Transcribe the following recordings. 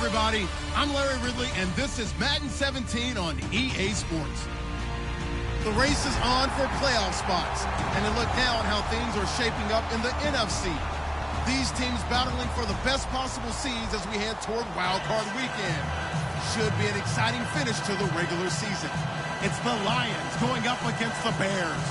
everybody. I'm Larry Ridley, and this is Madden 17 on EA Sports. The race is on for playoff spots, and a look now on how things are shaping up in the NFC. These teams battling for the best possible seeds as we head toward Wild Card Weekend. Should be an exciting finish to the regular season. It's the Lions going up against the Bears.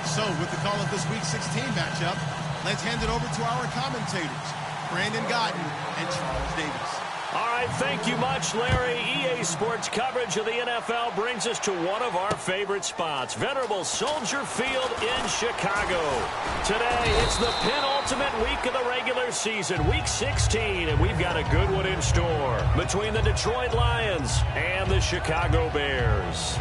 So, with the call of this Week 16 matchup, let's hand it over to our commentators, Brandon Godden and Charles Davis. All right, thank you much, Larry. EA Sports coverage of the NFL brings us to one of our favorite spots, venerable Soldier Field in Chicago. Today, it's the penultimate week of the regular season, Week 16, and we've got a good one in store between the Detroit Lions and the Chicago Bears.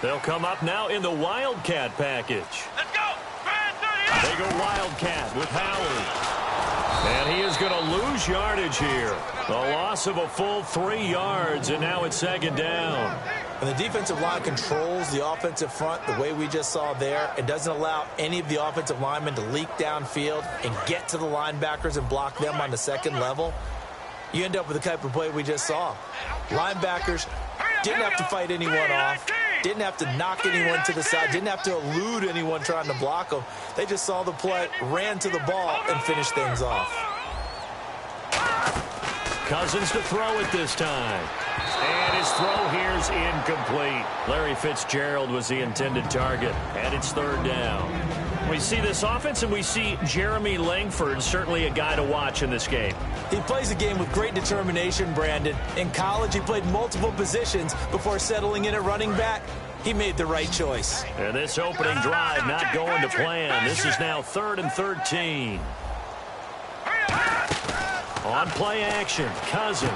They'll come up now in the Wildcat package. Let's go! They go Wildcat with Howard. And he is going to lose yardage here. The loss of a full 3 yards, and now it's second down. And the defensive line controls the offensive front the way we just saw there. It doesn't allow any of the offensive linemen to leak downfield and get to the linebackers and block them on the second level. You end up with the type of play we just saw. Linebackers didn't have to fight anyone off. Didn't have to knock anyone to the side. Didn't have to elude anyone trying to block them. They just saw the play, ran to the ball, and finished things off. Cousins to throw it this time. And his throw here's incomplete. Larry Fitzgerald was the intended target, and it's third down. We see this offense, and we see Jeremy Langford, certainly a guy to watch in this game. He plays the game with great determination, Brandon. In college, he played multiple positions before settling in at running back. He made the right choice. And this opening drive not going to plan. This is now 3rd and 13. On play action, Cousins.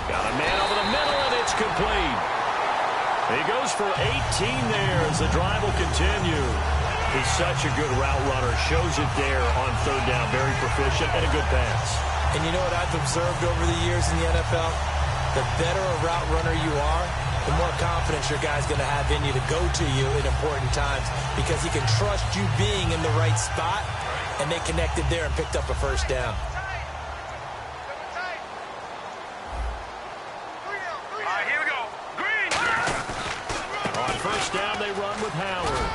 Got a man over the middle, and it's complete. He goes for 18 there as the drive will continue. He's such a good route runner. Shows it there on third down. Very proficient and a good pass. And you know what I've observed over the years in the NFL? The better a route runner you are, the more confidence your guy's going to have in you to go to you in important times because he can trust you being in the right spot, and they connected there and picked up a first down. Here we go. Green. On first down, they run with Howard.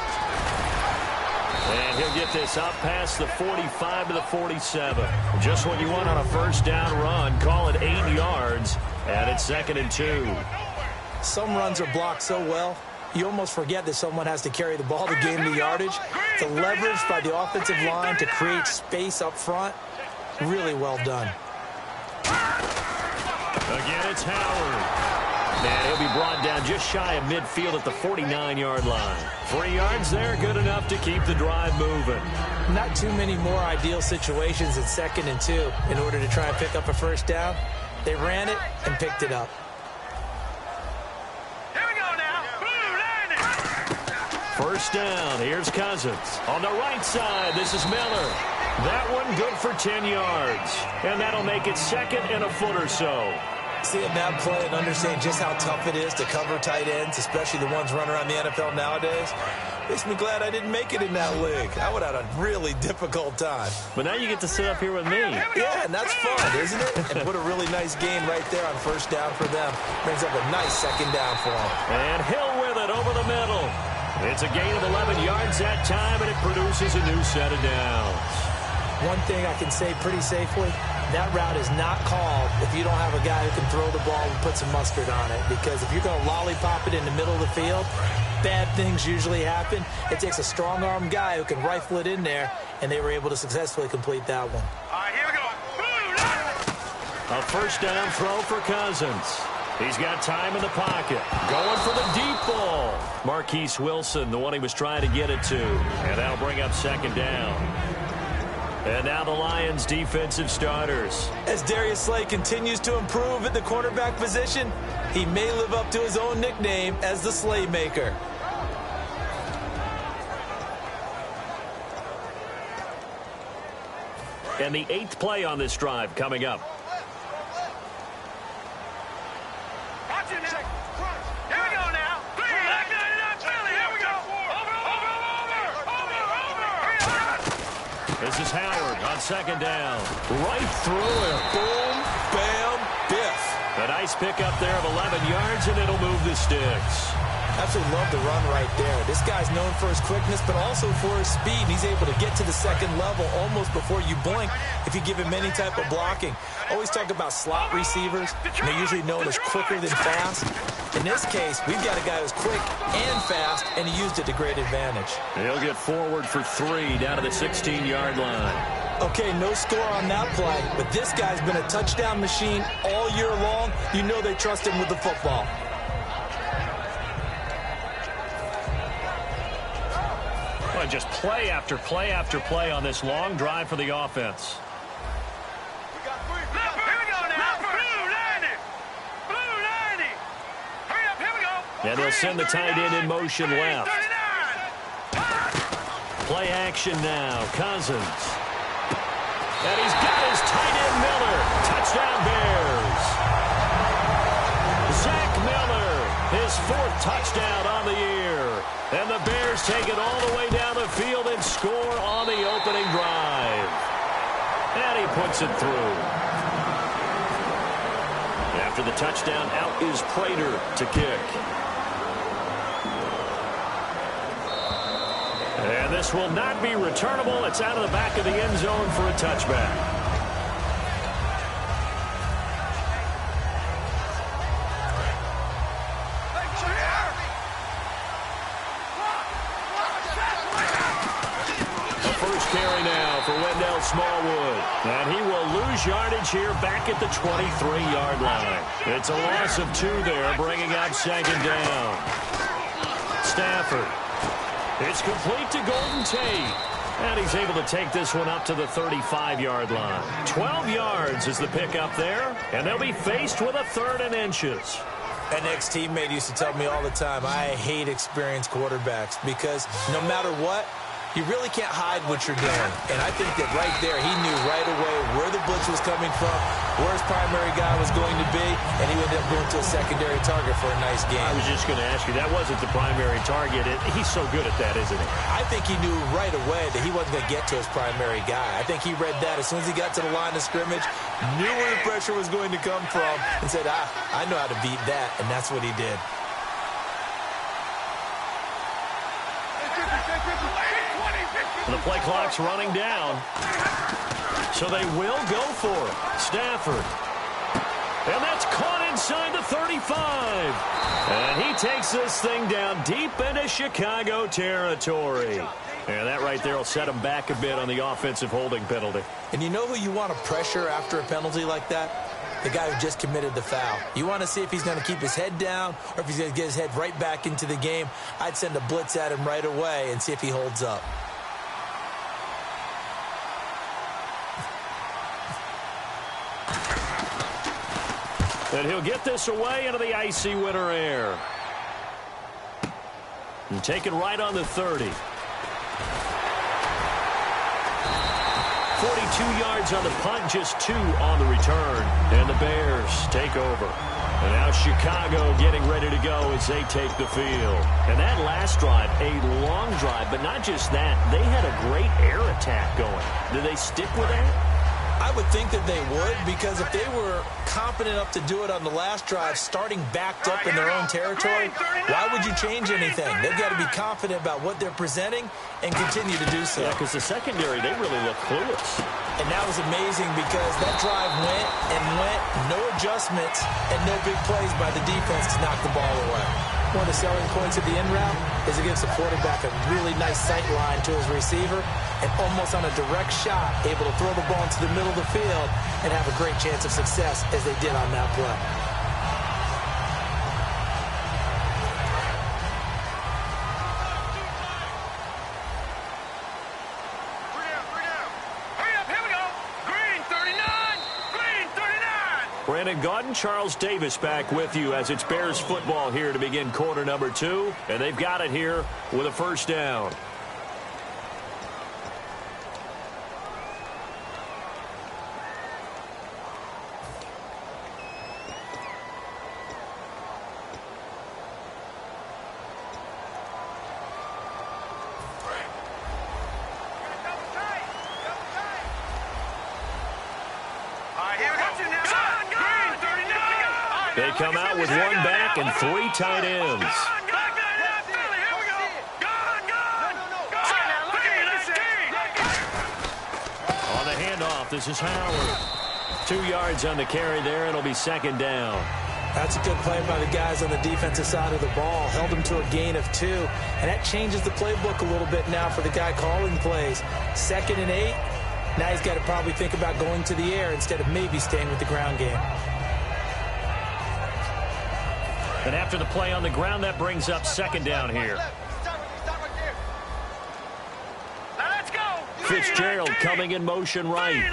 And he'll get this up past the 45 to the 47. Just what you want on a first down run. Call it 8 yards, and it's 2nd and 2. Some runs are blocked so well, you almost forget that someone has to carry the ball to gain the yardage. The leverage by the offensive line to create space up front, really well done. Again, it's Howard. And he'll be brought down just shy of midfield at the 49-yard line. 3 yards there, good enough to keep the drive moving. Not too many more ideal situations at 2nd and 2 in order to try and pick up a first down. They ran it and picked it up. Here we go now. Blue line. First down, here's Cousins. On the right side, this is Miller. That one good for 10 yards. And that'll make it 2nd and a foot or so. Seeing that play and understanding just how tough it is to cover tight ends, especially the ones running around the NFL nowadays, makes me glad I didn't make it in that league. I would have had a really difficult time. But now you get to sit up here with me. Yeah, and that's fun, isn't it? And put a really nice gain right there on first down for them. Brings up a nice second down for them. And Hill with it over the middle. It's a gain of 11 yards that time, and it produces a new set of downs. One thing I can say pretty safely, that route is not called if you don't have a guy who can throw the ball and put some mustard on it. Because if you're going to lollipop it in the middle of the field, bad things usually happen. It takes a strong-arm guy who can rifle it in there, and they were able to successfully complete that one. All right, here we go. A first down throw for Cousins. He's got time in the pocket. Going for the deep ball. Marquise Wilson, the one he was trying to get it to. And that'll bring up second down. And now the Lions' defensive starters. As Darius Slay continues to improve at the cornerback position, he may live up to his own nickname as the Slaymaker. And the 8th play on this drive coming up. Watch it now. Here we go now. Back it up, Philly. Here we go. Over. This is Howard on 2nd down. Right through it. Boom, bam, biff. A nice pickup there of 11 yards, and it'll move the sticks. Absolutely love the run right there. This guy's known for his quickness, but also for his speed. He's able to get to the second level almost before you blink if you give him any type of blocking. Always talk about slot receivers, and they're usually known as quicker than fast. In this case, we've got a guy who's quick and fast, and he used it to great advantage. He'll get forward for 3 down to the 16-yard line. Okay, no score on that play, but this guy's been a touchdown machine all year long. You know they trust him with the football. Well, just play after play after play on this long drive for the offense. And they'll send the tight end in motion left. Play action now. Cousins. And he's got his tight end Miller. Touchdown Bears. Zach Miller, his 4th touchdown on the year. And the Bears take it all the way down the field and score on the opening drive. And he puts it through. After the touchdown, out is Prater to kick. And this will not be returnable. It's out of the back of the end zone for a touchback. Smallwood, and he will lose yardage here back at the 23-yard line. It's a loss of 2 there, bringing up 2nd down. Stafford. It's complete to Golden Tate, and he's able to take this one up to the 35-yard line. 12 yards is the pickup there, and they'll be faced with a 3rd and inches. An ex-teammate used to tell me all the time, I hate experienced quarterbacks because no matter what, you really can't hide what you're doing. And I think that right there, he knew right away where the blitz was coming from, where his primary guy was going to be, and he ended up going to a secondary target for a nice game. I was just going to ask you, that wasn't the primary target. He's so good at that, isn't he? I think he knew right away that he wasn't going to get to his primary guy. I think he read that as soon as he got to the line of scrimmage, knew where the pressure was going to come from, and said, I know how to beat that, and that's what he did. The play clock's running down. So they will go for it. Stafford. And that's caught inside the 35. And he takes this thing down deep into Chicago territory. And that right there will set him back a bit on the offensive holding penalty. And you know who you want to pressure after a penalty like that? The guy who just committed the foul. You want to see if he's going to keep his head down or if he's going to get his head right back into the game. I'd send a blitz at him right away and see if he holds up. And he'll get this away into the icy winter air. And take it right on the 30. 42 yards on the punt, just 2 on the return. And the Bears take over. And now Chicago getting ready to go as they take the field. And that last drive, a long drive, but not just that. They had a great air attack going. Do they stick with that? I would think that they would, because if they were confident enough to do it on the last drive, starting backed up in their own territory, why would you change anything? They've got to be confident about what they're presenting and continue to do so. Yeah, because the secondary, they really look clueless. And that was amazing because that drive went and went, no adjustments, and no big plays by the defense to knock the ball away. One of the selling points of the in route is it gives the quarterback a really nice sight line to his receiver and almost on a direct shot able to throw the ball into the middle of the field and have a great chance of success as they did on that play. Brandon Gaudin, Charles Davis back with you as it's Bears football here to begin quarter number 2. And they've got it here with a first down. They come out with one back and 3 tight ends. On the handoff, this is Howard. 2 yards on the carry there. It'll be second down. That's a good play by the guys on the defensive side of the ball. Held them to a gain of 2. And that changes the playbook a little bit now for the guy calling plays. 2nd and 8. Now he's got to probably think about going to the air instead of maybe staying with the ground game. And after the play on the ground, that brings up second down here. Fitzgerald coming in motion right.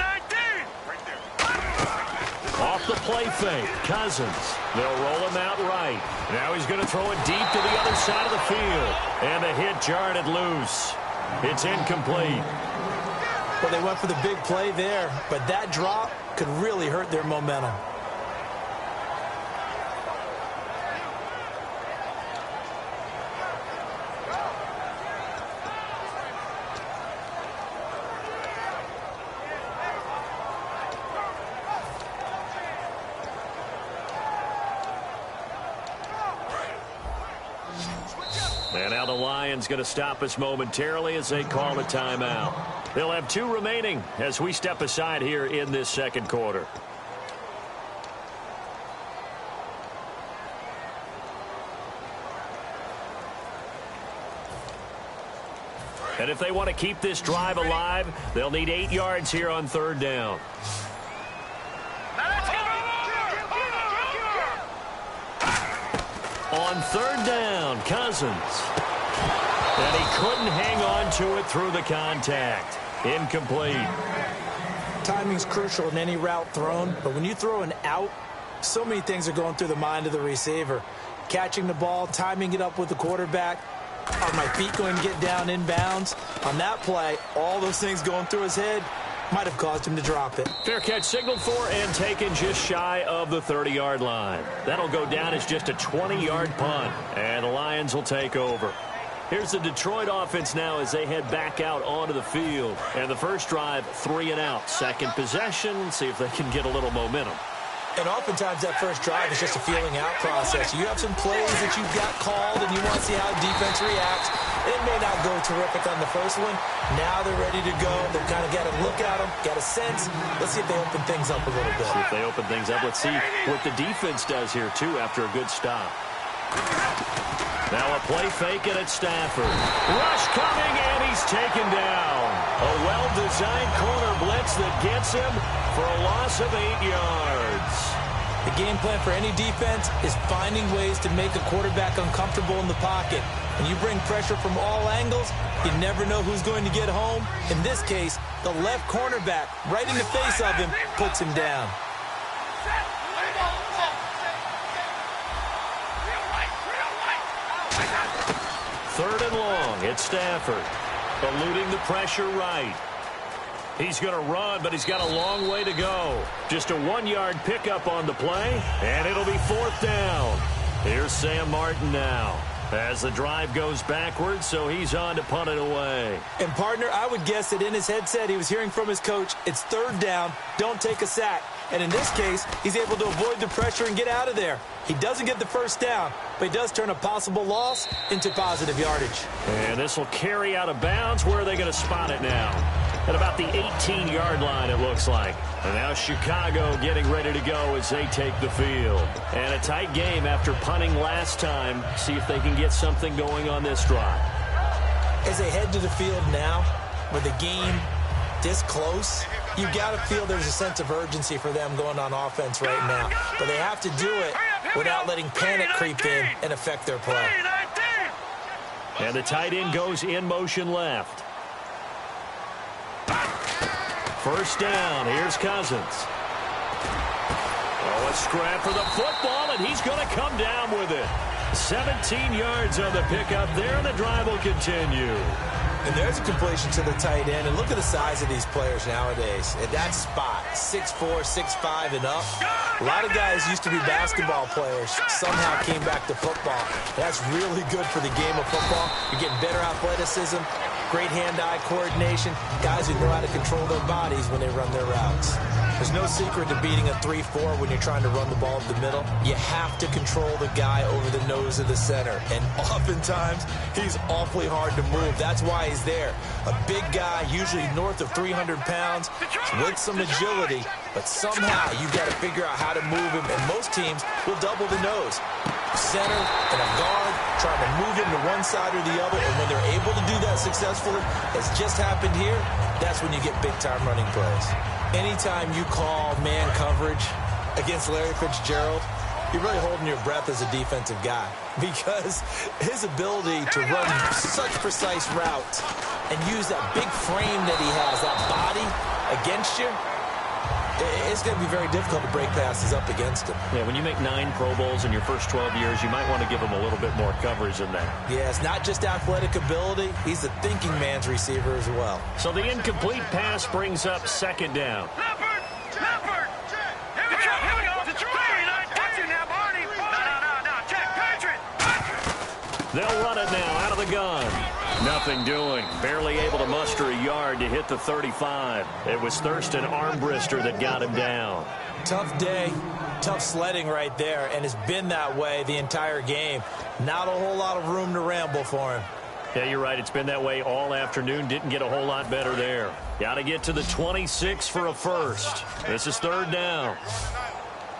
Off the play fake, Cousins. They'll roll him out right. Now he's going to throw it deep to the other side of the field. And the hit jarred it loose. It's incomplete. Well, they went for the big play there, but that drop could really hurt their momentum. And now the Lions going to stop us momentarily as they call a timeout. They'll have 2 remaining as we step aside here in this second quarter. And if they want to keep this drive alive, they'll need 8 yards here on third down. On third down, Cousins. And he couldn't hang on to it through the contact. Incomplete. Timing's crucial in any route thrown, but when you throw an out, so many things are going through the mind of the receiver. Catching the ball, timing it up with the quarterback. Are my feet going to get down inbounds? On that play, all those things going through his head might have caused him to drop it. Fair catch signaled for and taken just shy of the 30-yard line. That'll go down as just a 20-yard punt, and the Lions will take over. Here's the Detroit offense now as they head back out onto the field. And the first drive, 3 and out. Second possession, see if they can get a little momentum. And oftentimes that first drive is just a feeling out process. You have some plays that you've got called and you want to see how defense reacts. It may not go terrific on the first one. Now they're ready to go. They've kind of got to look at them, got a sense. Let's see if they open things up a little bit. See if they open things up. Let's see what the defense does here, too, after a good stop. Now a play fake, and it's Stafford. Rush coming, and he's taken down. A well-designed corner blitz that gets him for a loss of 8 yards. The game plan for any defense is finding ways to make a quarterback uncomfortable in the pocket. When you bring pressure from all angles, you never know who's going to get home. In this case, the left cornerback, right in the face of him, puts him down. Third and long, it's Stafford. Eluding the pressure right. He's going to run, but he's got a long way to go. Just a 1-yard pickup on the play, and it'll be fourth down. Here's Sam Martin now as the drive goes backwards, so he's on to punt it away. And, partner, I would guess that in his headset he was hearing from his coach, it's third down, don't take a sack. And in this case, he's able to avoid the pressure and get out of there. He doesn't get the first down, but he does turn a possible loss into positive yardage. And this will carry out of bounds. Where are they going to spot it now? At about the 18-yard line, it looks like. And now Chicago getting ready to go as they take the field. And a tight game after punting last time. See if they can get something going on this drive. As they head to the field now, with the game this close, you got to feel there's a sense of urgency for them going on offense right now. But they have to do it without letting panic creep in and affect their play. And the tight end goes in motion left. First down. Here's Cousins. Oh, A scrap for the football, and he's going to come down with it. 17 yards on the pickup there, and the drive will continue. And there's a completion to the tight end. And look at the size of these players nowadays. At that spot, 6'4", 6'5", and up. A lot of guys used to be basketball players, somehow came back to football. That's really good for the game of football. You're getting better athleticism, great hand-eye coordination, guys who know how to control their bodies when they run their routes. There's no secret to beating a 3-4 when you're trying to run the ball up the middle. You have to control the guy over the nose of the center. And oftentimes, he's awfully hard to move. That's why he's there. A big guy, usually north of 300 pounds, with some agility. But somehow, you've got to figure out how to move him. And most teams will double the nose. Center and a guard trying to move him to one side or the other. And when they're able to do that successfully, as just happened here, that's when you get big-time running plays. Anytime you call man coverage against Larry Fitzgerald, you're really holding your breath as a defensive guy because his ability to run such precise routes and use that big frame that he has, that body against you, it's going to be very difficult to break passes up against him. Yeah, when you make 9 Pro Bowls in your first 12 years, you might want to give him a little bit more coverage than that. Yeah, it's not just athletic ability. He's a thinking man's receiver as well. So the incomplete pass brings up second down. Leopard! Leopard! Here we go! Here we go! Detroit! Watch it now, Barney! No. Check! Patriot! They'll run it now out of the gun. Nothing doing. Barely able to muster a yard to hit the 35. It was Thurston Armbrister that got him down. Tough day, tough sledding right there, and it's been that way the entire game. Not a whole lot of room to ramble for him. Yeah, you're right. It's been that way all afternoon. Didn't get a whole lot better there. Got to get to the 26 for a first. This is third down.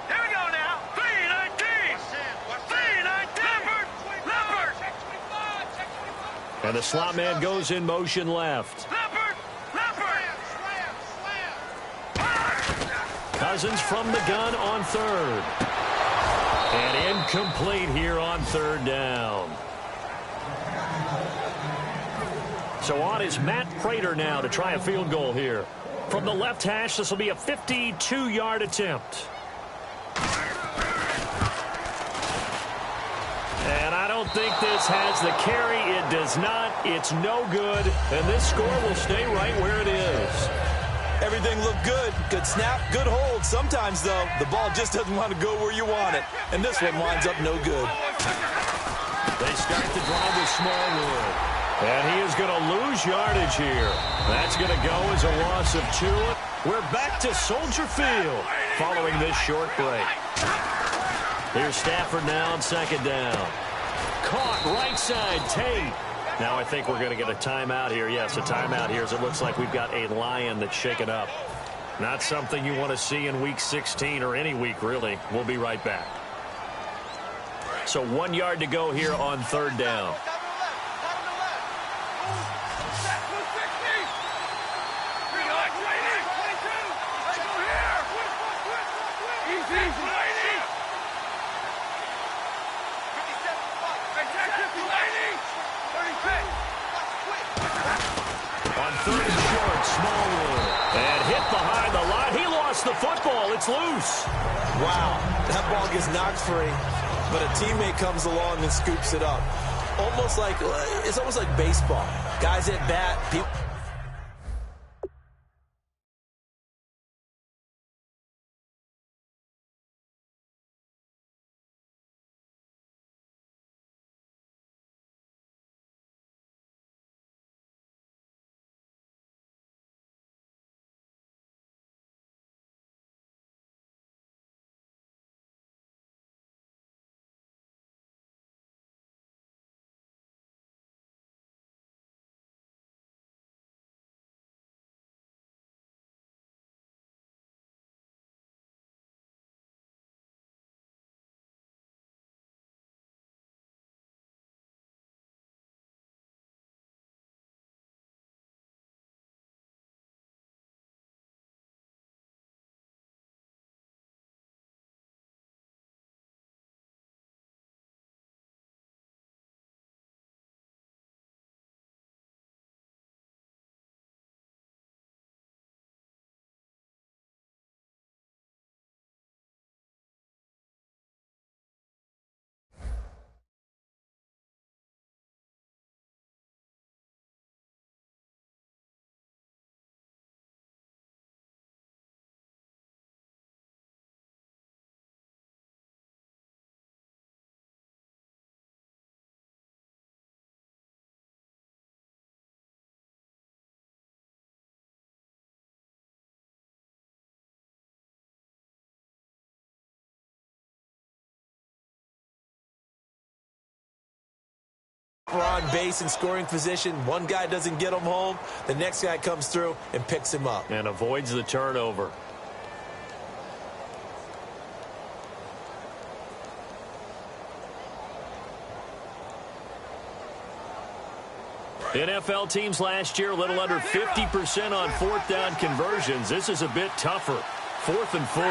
Here we go now! 3-19! 3-19! Leopard! And the slot man goes in motion left. Leopard! Cousins from the gun on third. And incomplete here on third down. So on is Matt Prater now to try a field goal here. From the left hash, this will be a 52-yard attempt. And I don't think this has the carry. It does not. It's no good. And this score will stay right where it is. Everything looked good. Good snap, good hold. Sometimes, though, the ball just doesn't want to go where you want it. And this one winds up no good. They start the drive with Smallwood. And he is going to lose yardage here. That's going to go as a loss of 2. We're back to Soldier Field following this short break. Here's Stafford now on second down. Caught right side, Tate. Now I think we're going to get a timeout here. Yes, a timeout here as it looks like we've got a Lion that's shaken up. Not something you want to see in Week 16 or any week, really. We'll be right back. So 1 yard to go here on third down. On third and short, Smallwood. And hit behind the line. He lost the football. It's loose. Wow, that ball gets knocked free, but a teammate comes along and scoops it up. It's almost like baseball. Guys at bat, people are on base in scoring position. One guy doesn't get him home. The next guy comes through and picks him up. And avoids the turnover. NFL teams last year a little under 50% on fourth down conversions. This is a bit tougher. 4th and 4.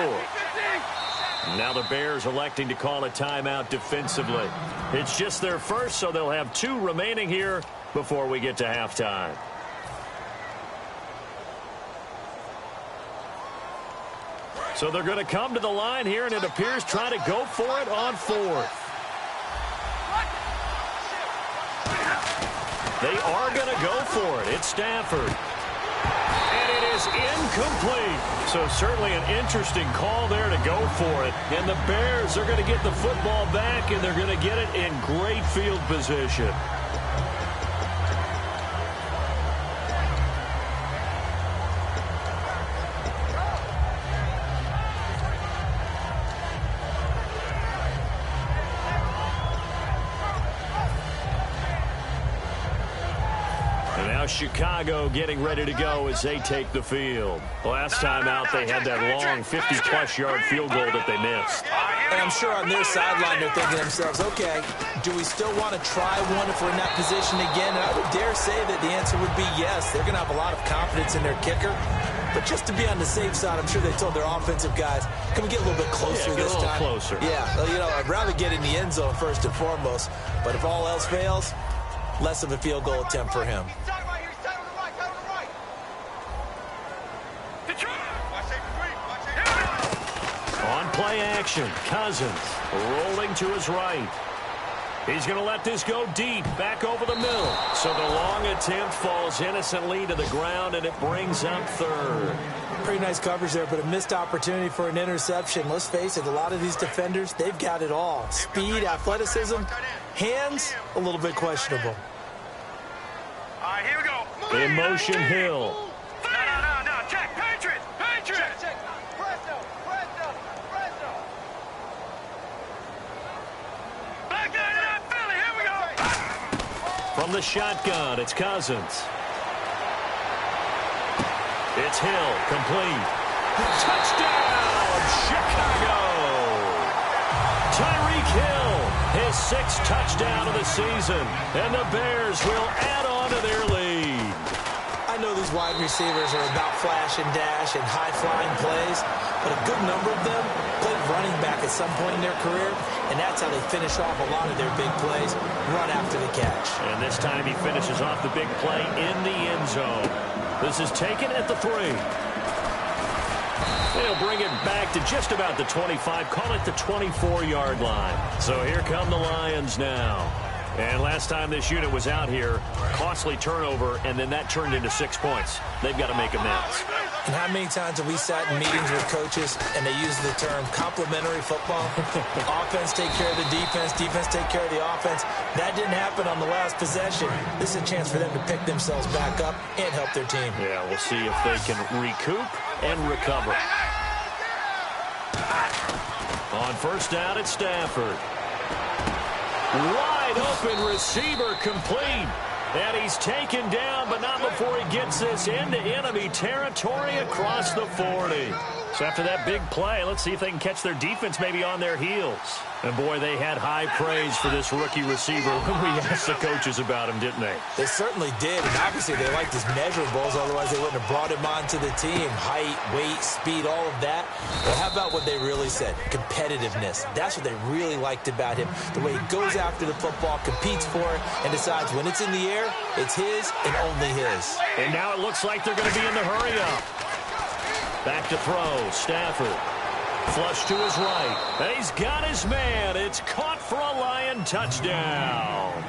Now the Bears electing to call a timeout defensively. It's just their first, so they'll have 2 remaining here before we get to halftime. So they're going to come to the line here, and it appears trying to go for it on 4th. They are going to go for it. It's Stafford. And it is incomplete. So certainly an interesting call there to go for it. And the Bears are going to get the football back, and they're going to get it in great field position. Chicago getting ready to go as they take the field. Last time out, they had that long 50-plus yard field goal that they missed. And I'm sure on their sideline, they're thinking to themselves, okay, do we still want to try one if we're in that position again? And I would dare say that the answer would be yes. They're going to have a lot of confidence in their kicker. But just to be on the safe side, I'm sure they told their offensive guys, can we get a little bit closer this time? Closer. Yeah, well, you know, I'd rather get in the end zone first and foremost. But if all else fails, less of a field goal attempt for him. On play action, Cousins rolling to his right. He's going to let this go deep, back over the middle. So the long attempt falls innocently to the ground, and it brings up 3rd. Pretty nice coverage there, but a missed opportunity for an interception. Let's face it, a lot of these defenders, they've got it all. Speed, athleticism, hands, a little bit questionable. All right, here we go. In motion, Hill. No. Check. Patriots. Check. Presto. Back there to that Philly. Here we go. From the shotgun, it's Cousins. It's Hill, complete. Touchdown, Chicago! Tyreek Hill, his 6th touchdown of the season, and the Bears will add on to their lead. I know these wide receivers are about flash and dash and high-flying plays, but a good number of them played running back at some point in their career, and that's how they finish off a lot of their big plays, run after the catch. And this time he finishes off the big play in the end zone. This is taken at the 3. They'll bring it back to just about the 25, call it the 24-yard line. So here come the Lions now. And last time this unit was out here, costly turnover, and then that turned into 6 points. They've got to make amends. And how many times have we sat in meetings with coaches and they use the term complementary football? Offense take care of the defense, defense take care of the offense. That didn't happen on the last possession. This is a chance for them to pick themselves back up and help their team. Yeah, we'll see if they can recoup and recover. On first down, it's Stafford. Wide open receiver complete. And he's taken down, but not before he gets this into enemy territory across the 40. So after that big play, let's see if they can catch their defense maybe on their heels. And boy, they had high praise for this rookie receiver when we asked the coaches about him, didn't they? They certainly did, and obviously they liked his measurables, otherwise they wouldn't have brought him onto the team. Height, weight, speed, all of that. But how about what they really said? Competitiveness. That's what they really liked about him. The way he goes after the football, competes for it, and decides when it's in the air, it's his and only his. And now it looks like they're going to be in the hurry-up. Back to throw, Stafford. Flush to his right. And he's got his man. It's caught for a Lion touchdown.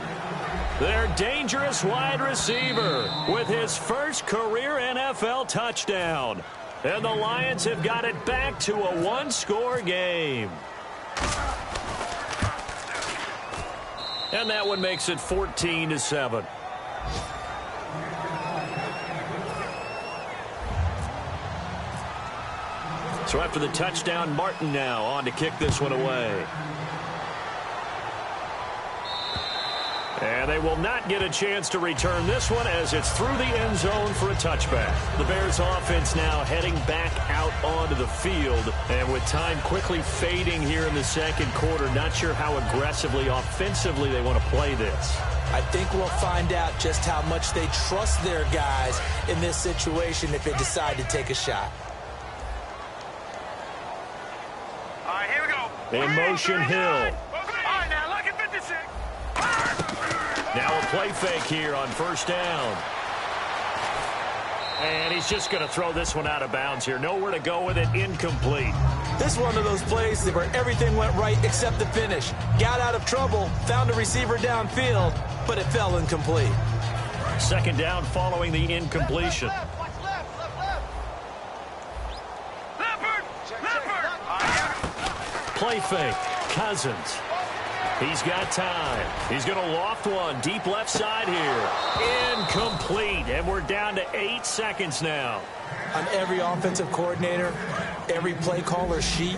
Their dangerous wide receiver with his first career NFL touchdown. And the Lions have got it back to a one-score game. And that one makes it 14-7. So after the touchdown, Martin now on to kick this one away. And they will not get a chance to return this one as it's through the end zone for a touchback. The Bears offense now heading back out onto the field. And with time quickly fading here in the second quarter, not sure how aggressively, offensively they want to play this. I think we'll find out just how much they trust their guys in this situation if they decide to take a shot. All right, here we go. In motion, Hill. All right, now look at 56. Now a play fake here on first down. And he's just going to throw this one out of bounds here. Nowhere to go with it, incomplete. This is one of those plays where everything went right except the finish. Got out of trouble, found a receiver downfield, but it fell incomplete. Second down following the incompletion. Watch left. Leopard. Play fake. Cousins. He's got time. He's going to loft one deep left side here. Incomplete. And we're down to 8 seconds now. On every offensive coordinator, every play caller sheet,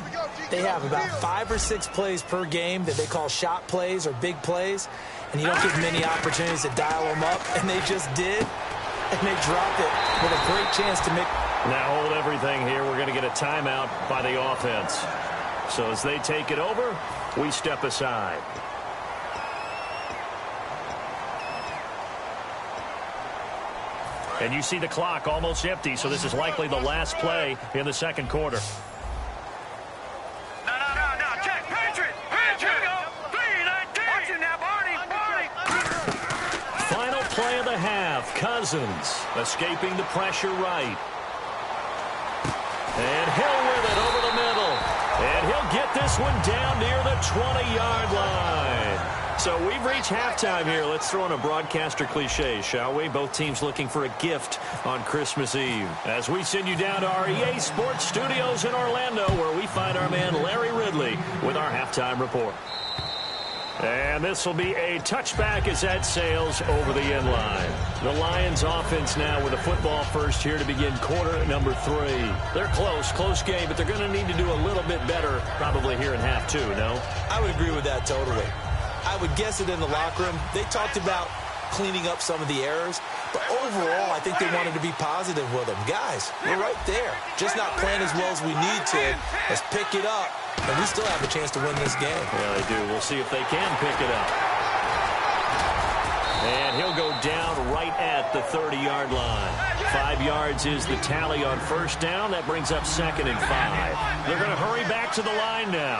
they have about 5 or 6 plays per game that they call shot plays or big plays. And you don't give many opportunities to dial them up. And they just did. And they dropped it with a great chance to make. Now hold everything here. We're going to get a timeout by the offense. So as they take it over, we step aside. And you see the clock almost empty, so this is likely the last play in the second quarter. No. Check. Patriot. Here we go. 3-19. Watch it now, Barney. Final play of the half. Cousins escaping the pressure right. And Hill with it over the middle. And he'll get this one down near the 20-yard line. So we've reached halftime here. Let's throw in a broadcaster cliche, shall we? Both teams looking for a gift on Christmas Eve. As we send you down to our EA Sports Studios in Orlando, where we find our man Larry Ridley with our halftime report. And this will be a touchback as that sails over the end line. The Lions offense now with a football first here to begin quarter number 3. They're close game, but they're going to need to do a little bit better probably here in half 2, no? I would agree with that totally. I would guess it in the locker room. They talked about cleaning up some of the errors, but overall, I think they wanted to be positive with them. Guys, we're right there. Just not playing as well as we need to. Let's pick it up, and we still have a chance to win this game. Yeah, they do. We'll see if they can pick it up. And he'll go down right at the 30-yard line. 5 yards is the tally on first down. That brings up 2nd and 5. They're going to hurry back to the line now.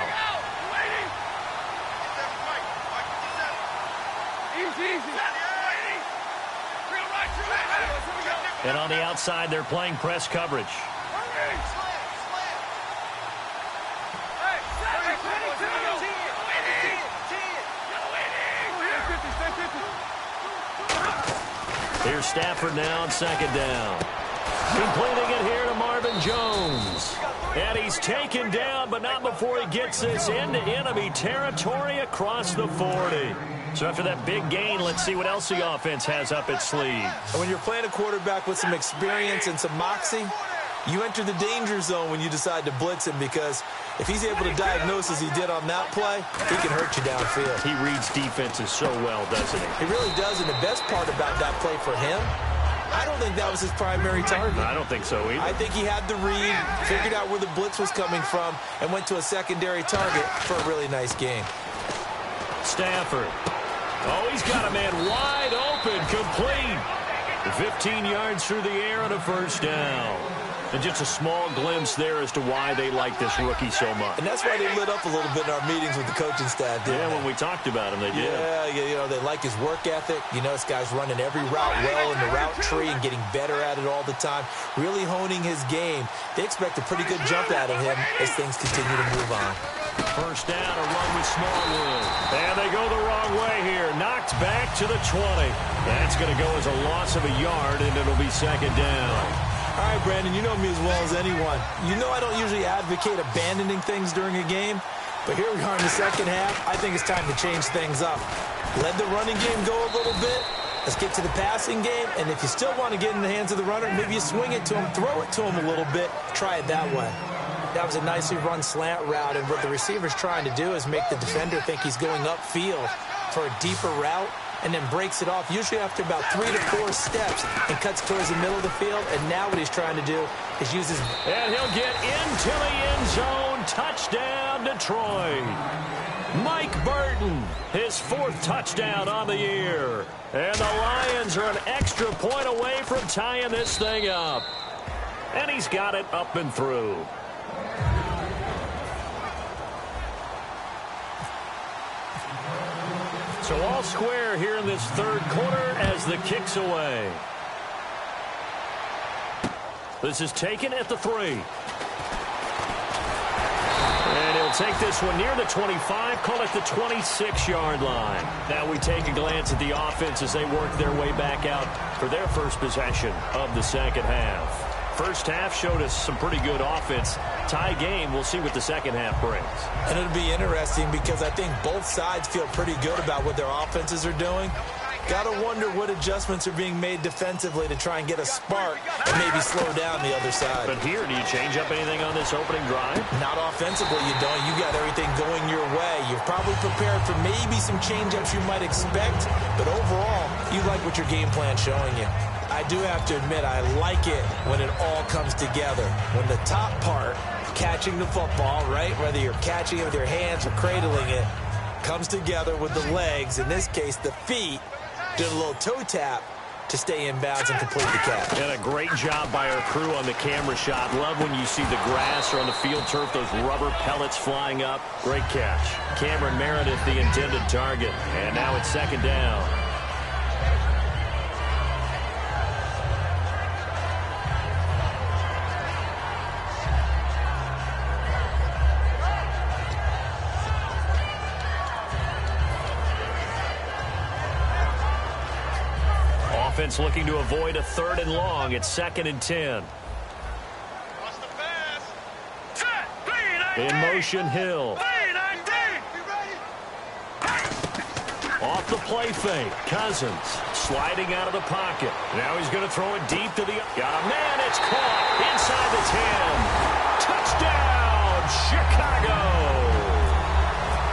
And on the outside, they're playing press coverage. Here's Stafford now on 2nd down. Completing it here to Marvin Jones. And he's taken down, but not before he gets this into enemy territory across the 40. So after that big gain, let's see what else the offense has up its sleeve. And when you're playing a quarterback with some experience and some moxie, you enter the danger zone when you decide to blitz him, because if he's able to diagnose as he did on that play, he can hurt you downfield. He reads defenses so well, doesn't he? He really does, and the best part about that play for him, I don't think that was his primary target. I don't think so either. I think he had the read, figured out where the blitz was coming from, and went to a secondary target for a really nice game. Stafford. Oh, he's got a man wide open, complete. 15 yards through the air and a first down. And just a small glimpse there as to why they like this rookie so much. And that's why they lit up a little bit in our meetings with the coaching staff, didn't they? When we talked about him, they did. Yeah, you know, they like his work ethic. You know, this guy's running every route well in the route tree and getting better at it all the time, really honing his game. They expect a pretty good jump out of him as things continue to move on. First down, a run with Smallwood. And they go the wrong way here. Knocked back to the 20. That's going to go as a loss of a yard, and it'll be 2nd down. All right, Brandon, you know me as well as anyone. You know I don't usually advocate abandoning things during a game, but here we are in the second half. I think it's time to change things up. Let the running game go a little bit. Let's get to the passing game, and if you still want to get in the hands of the runner, maybe you swing it to him, throw it to him a little bit, try it that way. That was a nicely run slant route, and what the receiver's trying to do is make the defender think he's going upfield for a deeper route. and then breaks it off, usually after about 3 to 4 steps, and cuts towards the middle of the field. And now what he's trying to do is use his... And he'll get into the end zone. Touchdown, Detroit. Mike Burton, his 4th touchdown on the year. And the Lions are an extra point away from tying this thing up. And he's got it up and through. So all square here in this 3rd quarter as the kick's away. This is taken at the 3. And he'll take this one near the 25, call it the 26-yard line. Now we take a glance at the offense as they work their way back out for their first possession of the second half. First half showed us some pretty good offense. Tie game, we'll see what the second half brings. And it'll be interesting because I think both sides feel pretty good about what their offenses are doing. Got to wonder what adjustments are being made defensively to try and get a spark and maybe slow down the other side. But here, do you change up anything on this opening drive? Not offensively, you don't. You got everything going your way. You're probably prepared for maybe some change-ups you might expect, but overall, you like what your game plan's showing you. I do have to admit, I like it when it all comes together. When the top part, catching the football, right, whether you're catching it with your hands or cradling it, comes together with the legs, in this case, the feet, did a little toe tap to stay in bounds and complete the catch. And a great job by our crew on the camera shot. Love when you see the grass or on the field turf, those rubber pellets flying up. Great catch. Cameron Meredith, the intended target. And now it's 2nd down. Offense looking to avoid a 3rd and long. It's 2nd and 10. In motion, Hill. Off the play fake. Cousins sliding out of the pocket. Now he's going to throw it deep to the... Got a man. It's caught inside the 10. Touchdown, Chicago.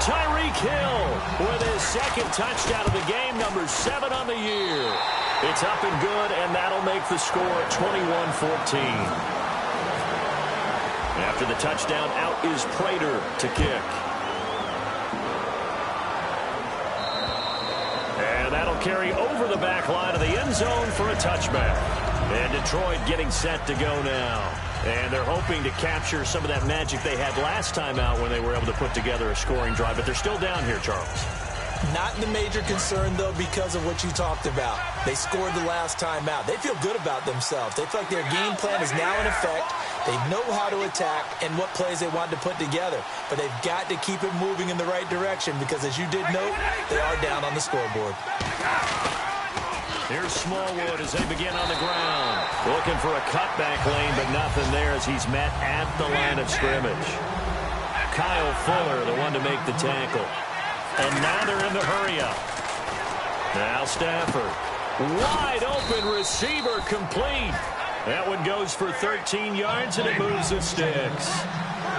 Tyreek Hill with his 2nd touchdown of the game, number 7 on the year. It's up and good, and that'll make the score 21-14. After the touchdown, out is Prater to kick. And that'll carry over the back line of the end zone for a touchback. And Detroit getting set to go now. And they're hoping to capture some of that magic they had last time out when they were able to put together a scoring drive. But they're still down here, Charles. Not the major concern, though, because of what you talked about. They scored the last time out. They feel good about themselves. They feel like their game plan is now in effect. They know how to attack and what plays they want to put together. But they've got to keep it moving in the right direction because, as you did note, they are down on the scoreboard. Here's Smallwood as they begin on the ground. Looking for a cutback lane, but nothing there as he's met at the line of scrimmage. Kyle Fuller, the one to make the tackle. And now they're in the hurry-up. Now Stafford. Wide open receiver complete. That one goes for 13 yards, and it moves the sticks.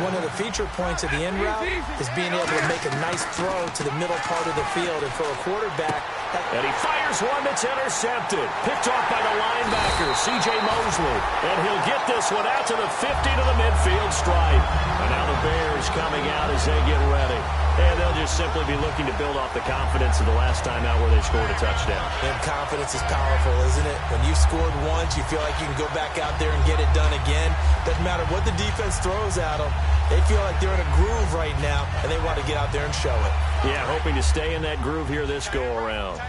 One of the feature points of the in route is being able to make a nice throw to the middle part of the field. And for a quarterback... And he fires one that's intercepted. Picked off by the linebacker, C.J. Mosley. And he'll get this one out to the 50 to the midfield stripe. And now the Bears coming out as they get ready. And they'll just simply be looking to build off the confidence of the last time out where they scored a touchdown. And confidence is powerful, isn't it? When you've scored once, you feel like you can go back out there and get it done again. Doesn't matter what the defense throws at them. They feel like they're in a groove right now, and they want to get out there and show it. Yeah, hoping to stay in that groove here this go-around.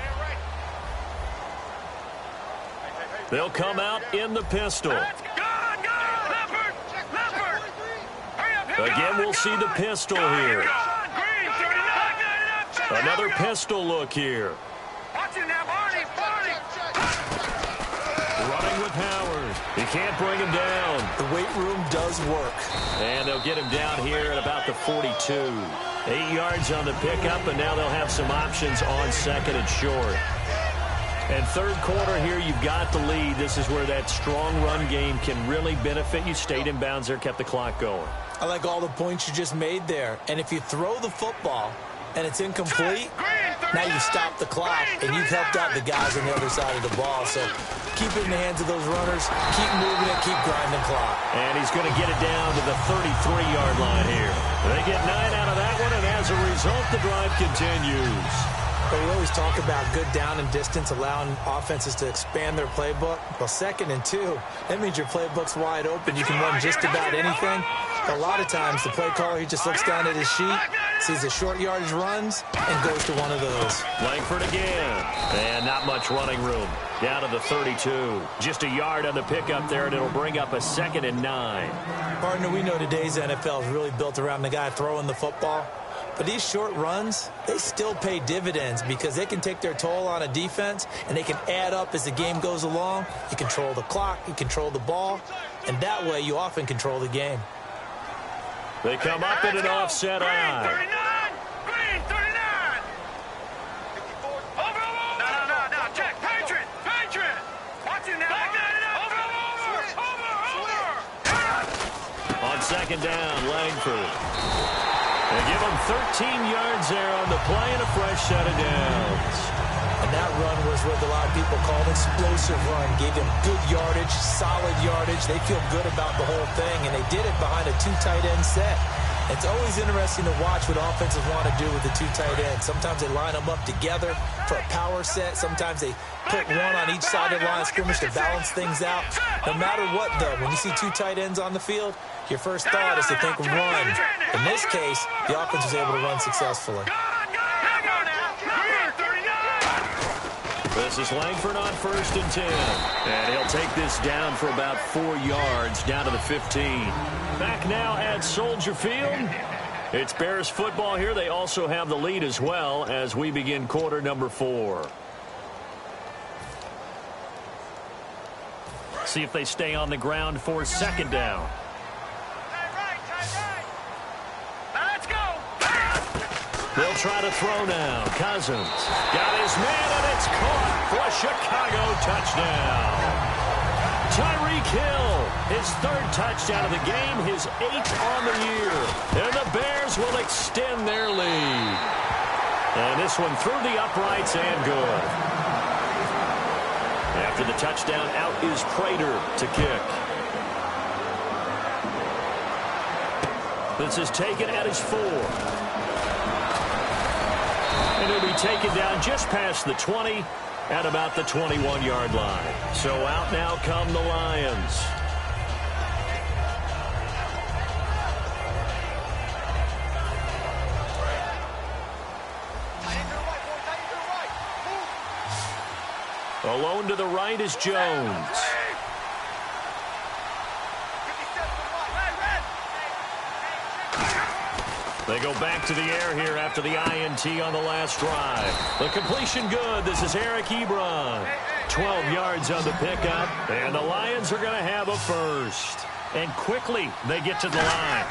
They'll come out in the pistol. Again, we'll see the pistol here. Another pistol look here. Running with Howard. He can't bring him down. The weight room does work. And they'll get him down here at about the 42. 8 yards on the pickup, and now they'll have some options on 2nd and short. And 3rd quarter here, you've got the lead. This is where that strong run game can really benefit you. Stayed in bounds there, kept the clock going. I like all the points you just made there. And if you throw the football and it's incomplete, Now you've stopped the clock, and you've helped out the guys on the other side of the ball. So keep it in the hands of those runners. Keep moving it. Keep grinding the clock. And he's going to get it down to the 33-yard line here. They get 9 out of that one, and as a result, the drive continues. But we always talk about good down and distance, allowing offenses to expand their playbook. Well, 2nd and 2, that means your playbook's wide open. You can run just about anything. But a lot of times, the play caller, he just looks down at his sheet, sees the short yardage runs, and goes to one of those. Langford again. And not much running room. Down to the 32. Just a yard on the pickup there, and it'll bring up a 2nd and 9. Partner, we know today's NFL is really built around the guy throwing the football. But these short runs, they still pay dividends because they can take their toll on a defense, and they can add up as the game goes along. You control the clock, you control the ball, and that way you often control the game. They come up in an offset eye. Green, 39. 54. Over. No. Check. Patriot. Watch it now. Over. On 2nd down, Langford. They give him 13 yards there on the play and a fresh set of downs. And that run was what a lot of people call an explosive run. Gave them good yardage, solid yardage. They feel good about the whole thing, and they did it behind a 2 tight end set. It's always interesting to watch what offenses want to do with the 2 tight ends. Sometimes they line them up together for a power set. Sometimes they put one on each side of the line of scrimmage to balance things out. No matter what, though, when you see 2 tight ends on the field, your first thought is to think run. In this case, the offense was able to run successfully. This is Langford on 1st and 10. And he'll take this down for about 4 yards, down to the 15. Back now at Soldier Field. It's Bears football here. They also have the lead as well as we begin quarter number 4. See if they stay on the ground for 2nd down. They'll try to throw now. Cousins got his man, and it's caught for a Chicago touchdown. Tyreek Hill, his 3rd touchdown of the game, his 8th on the year. And the Bears will extend their lead. And this one through the uprights and good. After the touchdown, out is Prater to kick. This is taken at his 4. And it'll be taken down just past the 20 at about the 21-yard line. So out now come the Lions. Alone to the right is Jones. They go back to the air here after the INT on the last drive. The completion good. This is Eric Ebron. 12 yards on the pickup. And the Lions are going to have a first. And quickly they get to the line.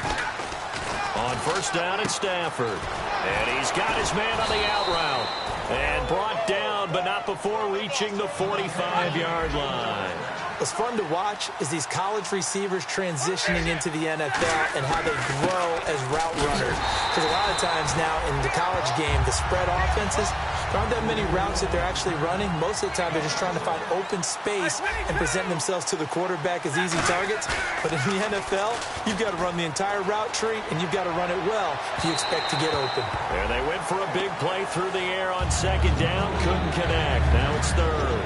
On 1st down, it's Stafford. And he's got his man on the out route. And brought down, but not before reaching the 45-yard line. What's fun to watch is these college receivers transitioning into the NFL and how they grow as route runners. Because a lot of times now in the college game, the spread offenses, there aren't that many routes that they're actually running. Most of the time, they're just trying to find open space and present themselves to the quarterback as easy targets. But in the NFL, you've got to run the entire route tree, and you've got to run it well if you expect to get open. And they went for a big play through the air on 2nd down. Couldn't connect. Now it's 3rd.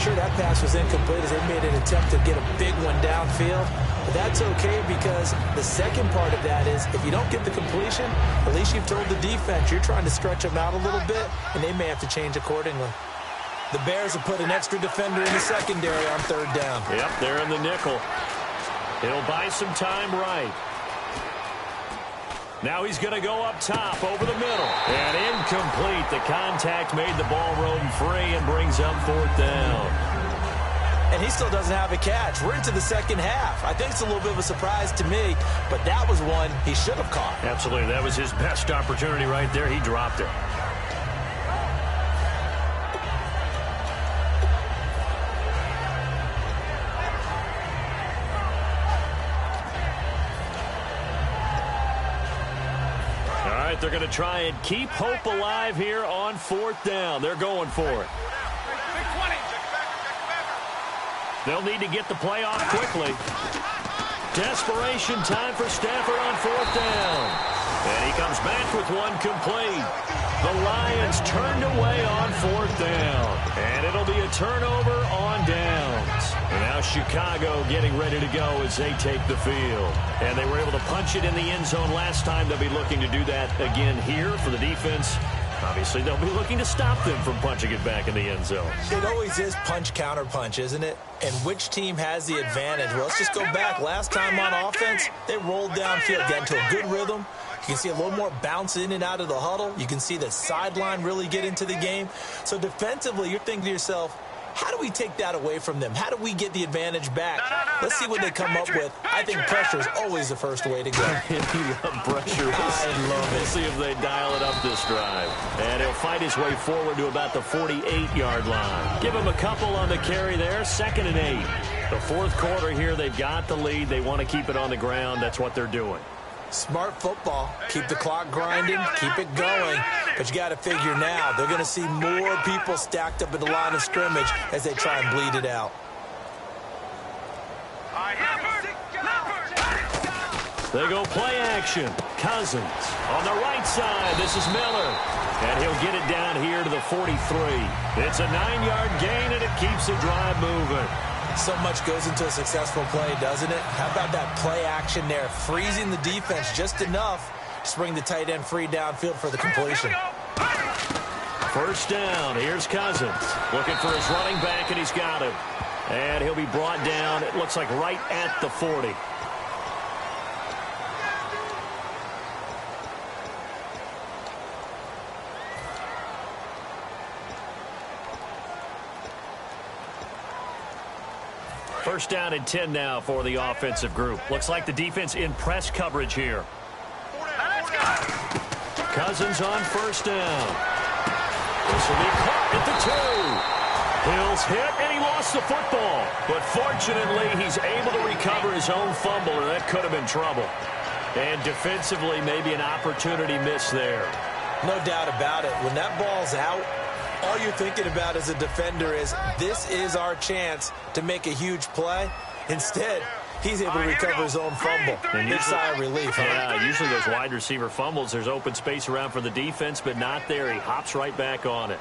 Sure, that pass was incomplete as they made an attempt to get a big one downfield. But that's okay because the second part of that is if you don't get the completion, at least you've told the defense you're trying to stretch them out a little bit, and they may have to change accordingly. The Bears have put an extra defender in the secondary on 3rd down. Yep, they're in the nickel. He'll buy some time right. Now he's going to go up top over the middle. And incomplete. The contact made the ball roam free and brings up 4th down. And he still doesn't have a catch. We're into the 2nd half. I think it's a little bit of a surprise to me, but that was one he should have caught. Absolutely. That was his best opportunity right there. He dropped it. But they're going to try and keep hope alive here on 4th down. They're going for it. They'll need to get the play off quickly. Desperation time for Stafford on 4th down. And he comes back with one complete. The Lions turned away on 4th down. And it'll be a turnover on downs. And now Chicago getting ready to go as they take the field. And they were able to punch it in the end zone last time. They'll be looking to do that again here for the defense. Obviously, they'll be looking to stop them from punching it back in the end zone. It always is punch, counter punch, isn't it? And which team has the advantage? Well, let's just go back. Last time on offense, they rolled downfield, got into a good rhythm. You can see a little more bounce in and out of the huddle. You can see the sideline really get into the game. So defensively, you're thinking to yourself, how do we take that away from them? How do we get the advantage back? Let's see what they come up with. I think pressure is always the first way to go. You love pressure. I love it. We'll see if they dial it up this drive. And he'll fight his way forward to about the 48-yard line. Give him a couple on the carry there. 2nd and 8. The 4th quarter here, they've got the lead. They want to keep it on the ground. That's what they're doing. Smart football. Keep the clock grinding. Keep it going. But you got to figure now, they're going to see more people stacked up at the line of scrimmage as they try and bleed it out. They go play action. Cousins on the right side. This is Miller. And he'll get it down here to the 43. It's a 9-yard gain, and it keeps the drive moving. So much goes into a successful play, doesn't it? How about that play action there? Freezing the defense just enough to bring the tight end free downfield for the completion. 1st down. Here's Cousins. Looking for his running back, and he's got him. And he'll be brought down, it looks like right at the 40. First down and 10 now for the offensive group. Looks like the defense in press coverage here. Cousins on 1st down. This will be caught at the 2. Hill's hit, and he lost the football. But fortunately, he's able to recover his own fumble, or that could have been trouble. And defensively, maybe an opportunity miss there. No doubt about it. When that ball's out, all you're thinking about as a defender is, this is our chance to make a huge play. Instead, he's able to recover his own fumble. And big sigh of relief, huh? Yeah, usually those wide receiver fumbles, there's open space around for the defense, but not there. He hops right back on it.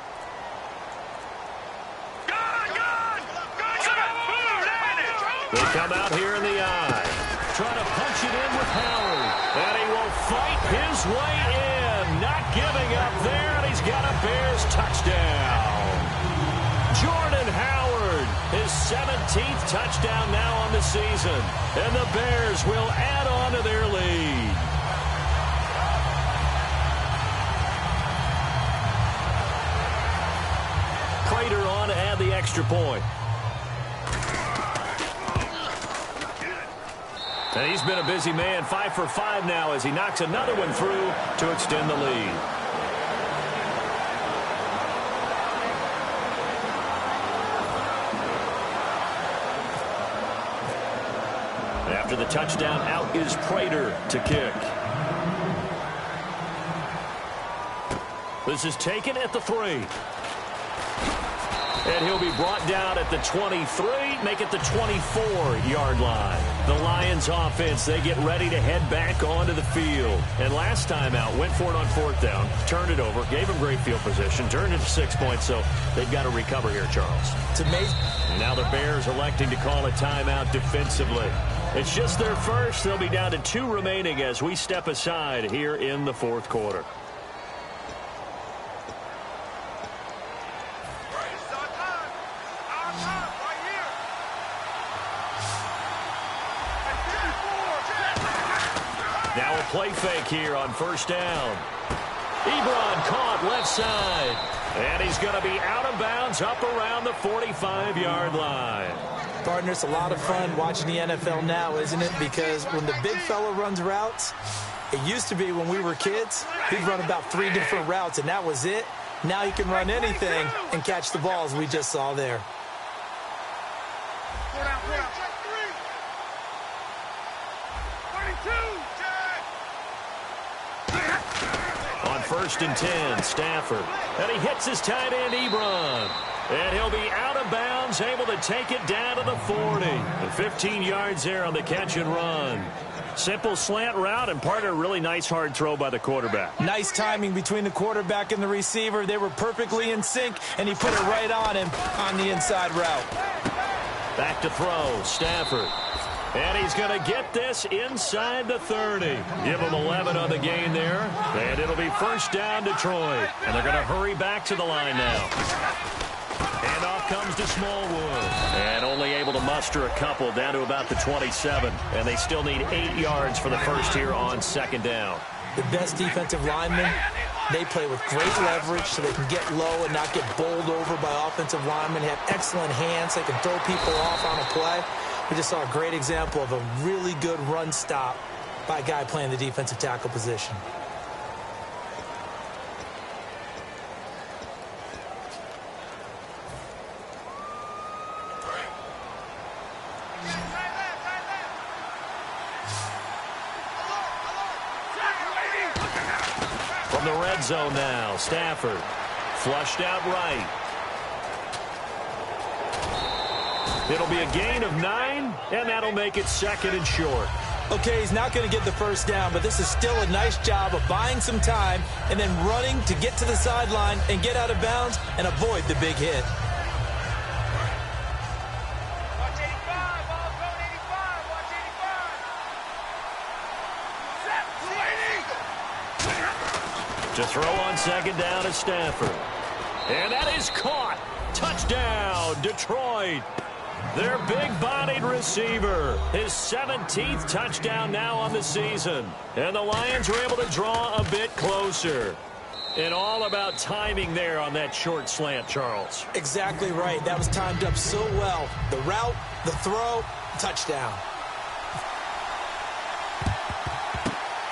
They come out here in the eye. Trying to punch it in with Howard. And he will fight his way in. Not giving up there, and he's got a Bears touchdown. Jordan Howard, his 17th touchdown now on the season. And the Bears will add on to their lead. Prater on to add the extra point. And he's been a busy man, 5 for 5 now as he knocks another one through to extend the lead. After the touchdown, out is Prater to kick. This is taken at the 3. And he'll be brought down at the 23, make it the 24-yard line. The Lions offense, they get ready to head back onto the field. And last time out, went for it on 4th down, turned it over, gave them great field position, turned it to 6 points, so they've got to recover here, Charles. It's amazing. And now the Bears electing to call a timeout defensively. It's just their first. They'll be down to 2 remaining as we step aside here in the 4th quarter. Now a play fake here on 1st down. Ebron caught left side. And he's going to be out of bounds up around the 45-yard line. Partner, it's a lot of fun watching the NFL now, isn't it? Because when the big fella runs routes, it used to be when we were kids, he'd run about 3 different routes, and that was it. Now he can run anything and catch the balls we just saw there. 1st and 10, Stafford. And he hits his tight end, Ebron. And he'll be out of bounds, able to take it down to the 40. And 15 yards there on the catch and run. Simple slant route, and part of a really nice hard throw by the quarterback. Nice timing between the quarterback and the receiver. They were perfectly in sync, and he put it right on him on the inside route. Back to throw, Stafford. And he's going to get this inside the 30. Give him 11 on the gain there. And it'll be 1st down, Detroit. And they're going to hurry back to the line now. And off comes to Smallwood. And only able to muster a couple down to about the 27. And they still need 8 yards for the first here on 2nd down. The best defensive linemen, they play with great leverage so they can get low and not get bowled over by offensive linemen. Have excellent hands. They can throw people off on a play. We just saw a great example of a really good run stop by a guy playing the defensive tackle position. From the red zone now, Stafford. Flushed out right. It'll be a gain of 9, and that'll make it 2nd and short. Okay, he's not going to get the 1st down, but this is still a nice job of buying some time and then running to get to the sideline and get out of bounds and avoid the big hit. Watch 85, ball going 85, watch 85. To throw on 2nd down is Stafford. And that is caught. Touchdown, Detroit. Their big-bodied receiver. His 17th touchdown now on the season. And the Lions were able to draw a bit closer. And all about timing there on that short slant, Charles. Exactly right. That was timed up so well. The route, the throw, touchdown.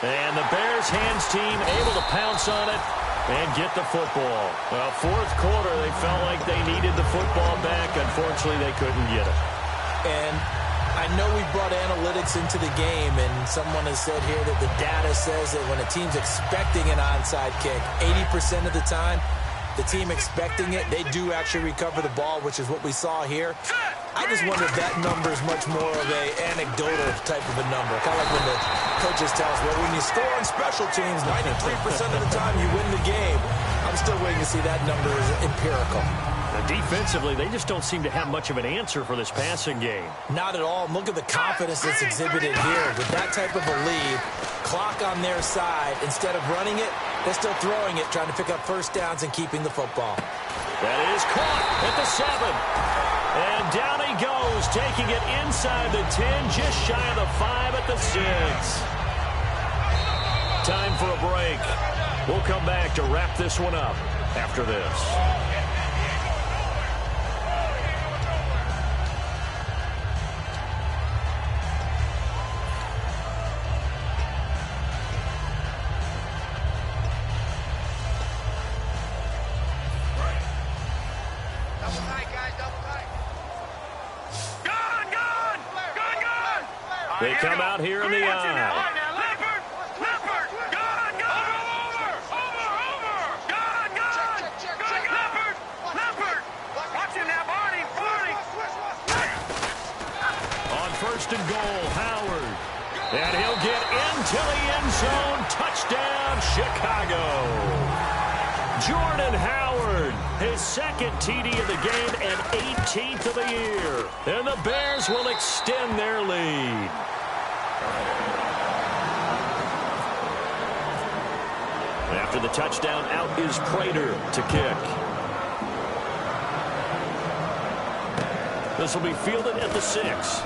And the Bears hands team able to pounce on it and get the football. Well, 4th quarter, they felt like they needed the football back. Unfortunately, they couldn't get it. And I know we brought analytics into the game, and someone has said here that the data says that when a team's expecting an onside kick, 80% of the time, the team expecting it, they do actually recover the ball, which is what we saw here. I just wonder if that number is much more of a anecdotal type of a number. Kind of like when the coaches tell us, well, when you score on special teams, 93% of the time you win the game. I'm still waiting to see that number is empirical. Defensively, they just don't seem to have much of an answer for this passing game. Not at all. Look at the confidence that's exhibited here. With that type of a lead, clock on their side, instead of running it, they're still throwing it, trying to pick up 1st downs and keeping the football. That is caught at the 7. And down he goes, taking it inside the 10, just shy of the 5 at the 6. Time for a break. We'll come back to wrap this one up after this. They come out here in the eye. On 1st and goal, Howard. And he'll get into the end zone. Touchdown, Chicago. Jordan Howard, his 2nd TD of the game and 18th of the year. And the Bears will extend their lead. After the touchdown, out is Prater to kick. This will be fielded at the 6.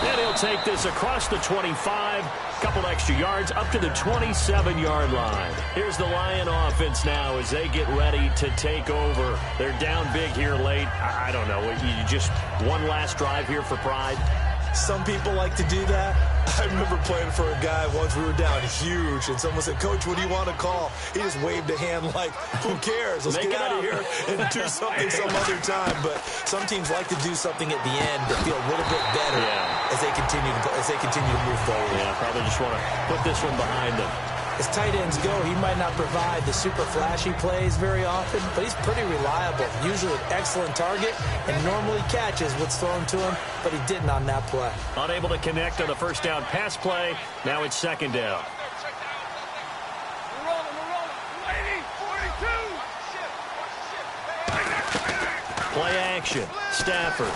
And he'll take this across the 25, couple extra yards up to the 27-yard line. Here's the Lion offense now as they get ready to take over. They're down big here late. I don't know. You just one last drive here for pride. Some people like to do that. I remember playing for a guy once. We were down huge, and someone said, "Coach, what do you want to call?" He just waved a hand like, "Who cares? Let's get out of here and do something some other time." But some teams like to do something at the end to feel a little bit better as they continue to move forward. Yeah, probably just want to put this one behind them. As tight ends go, he might not provide the super flashy plays very often, but he's pretty reliable, usually an excellent target, and normally catches what's thrown to him, but he didn't on that play. Unable to connect on the first down pass play. Now it's second down. We're rolling. 42. Play action. Stafford.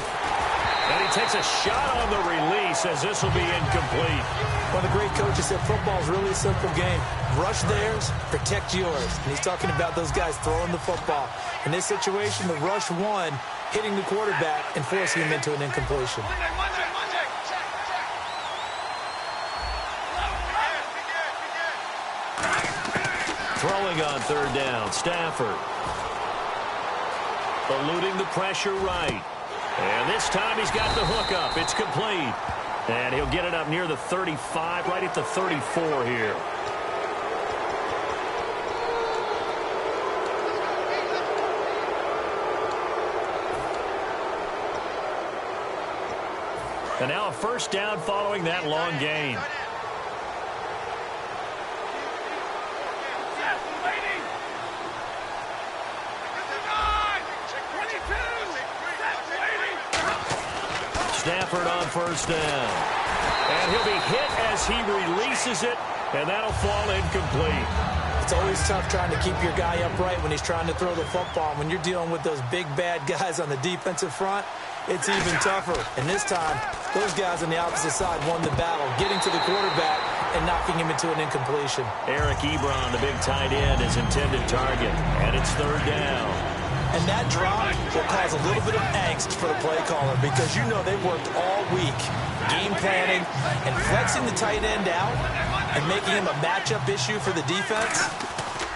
And he takes a shot on the release as this will be incomplete. One of the great coaches said football is really a simple game. Rush theirs, protect yours. And he's talking about those guys throwing the football. In this situation, the rush won, hitting the quarterback and forcing him into an incompletion. Throwing on third down. Stafford. Eluding the pressure right. And this time he's got the hook up. It's complete. And he'll get it up near the 35, right at the 34 here. And now a first down following that long gain. Stafford on first down. And he'll be hit as he releases it, and that'll fall incomplete. It's always tough trying to keep your guy upright when he's trying to throw the football. When you're dealing with those big, bad guys on the defensive front, it's even tougher. And this time, those guys on the opposite side won the battle, getting to the quarterback and knocking him into an incompletion. Eric Ebron, the big tight end, is intended target, and it's third down. And that drop will cause a little bit of angst for the play caller because you know they've worked all week game planning and flexing the tight end out and making him a matchup issue for the defense.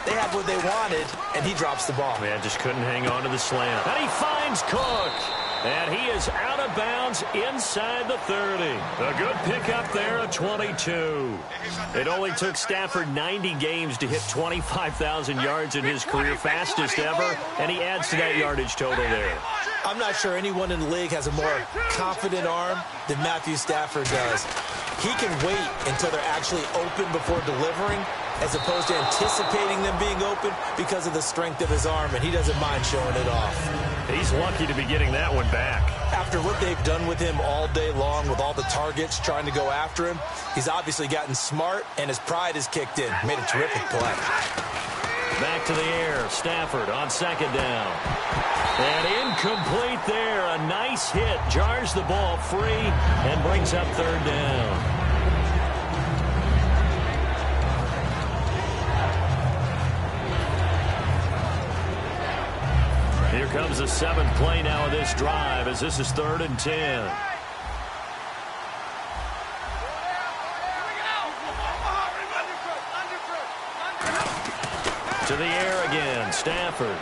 They had what they wanted, and he drops the ball. Man, just couldn't hang on to the slant. And he finds Cook. And he is out of bounds inside the 30. A good pickup there at 22. It only took Stafford 90 games to hit 25,000 yards in his career, fastest ever, and he adds to that yardage total there. I'm not sure anyone in the league has a more confident arm than Matthew Stafford does. He can wait until they're actually open before delivering as opposed to anticipating them being open because of the strength of his arm, and he doesn't mind showing it off. He's lucky to be getting that one back. After what they've done with him all day long with all the targets trying to go after him, he's obviously gotten smart, and his pride has kicked in. Made a terrific play. Back to the air. Stafford on second down. And incomplete there. A nice hit. Jars the ball free and brings up third down. Here comes the seventh play now of this drive as this is 3rd and 10. To the air again, Stafford.